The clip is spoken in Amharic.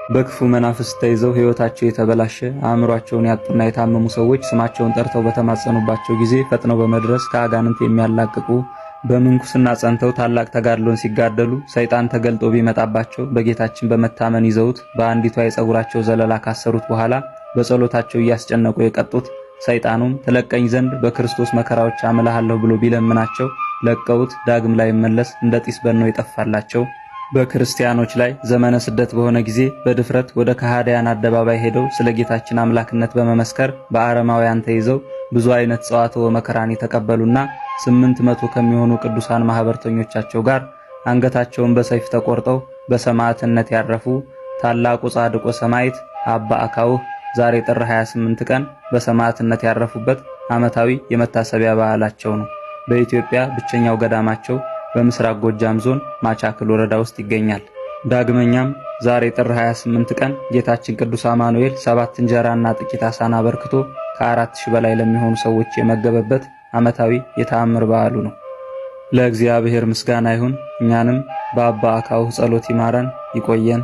በክፉ መናፍስት ተይዘው ሕይወታቸው የተበላሸ አእምሯቸውን ያጡና የታመሙ ሰዎች ስማቸውን ጠርተው በተማጸኑባቸው ጊዜ ፈጥነው በመድረስ ከአጋንንት የሚያላቅቁ በምንኩስና ጸንተው ታላቅ ተጋድሎን ሲጋደሉ ሰይጣን ተገልጦ ቢመጣባቸው በጌታችን በመታመን ይዘውት በአንዲቷ የፀጉራቸው ዘለላ ካሰሩት በኋላ በጸሎታቸው እያስጨነቁ የቀጡት ሰይጣኑም ትለቀኝ ዘንድ በክርስቶስ መከራዎች አምልሃለሁ ብሎ ቢለምናቸው ለቀውት ዳግም ላይ መለስ እንደ ጢስ በኖ የጠፋላቸው በክርስቲያኖች ላይ ዘመነ ስደት በሆነ ጊዜ በድፍረት ወደ ከሃዲያን አደባባይ ሄደው ስለ ጌታችን አምላክነት በመመስከር በአረማውያን ተይዘው ብዙ አይነት ጸዋትወ መከራን የተቀበሉና 800 ከሚሆኑ ቅዱሳን ማህበርተኞቻቸው ጋር አንገታቸውን በሰይፍ ተቆርጠው በሰማዕትነት ያረፉ ታላቁ ጻድቁ ሰማዕት አባ አካውህ ዛሬ ጥር 28 ቀን በሰማዕትነት ያረፉበት ዓመታዊ የመታሰቢያ በዓላቸው ነው። በኢትዮጵያ ብቸኛው ገዳማቸው በምስራቅ ጎጃም ዞን ማቻክል ወረዳ ውስጥ ይገኛል። ዳግመኛም ዛሬ ጥር 28 ቀን ጌታችን ቅዱስ አማኑኤል 7 እንጀራና ጥቂት አሳን አበርክቶ ከ4000 በላይ ለሚሆኑ ሰዎች የመገበበት ዓመታዊ የተአምር በዓሉ ነው። ለእግዚአብሔር ምስጋና ይሁን። እኛንም በአባ አካውህ ጸሎት ይማረን፣ ይቆየን።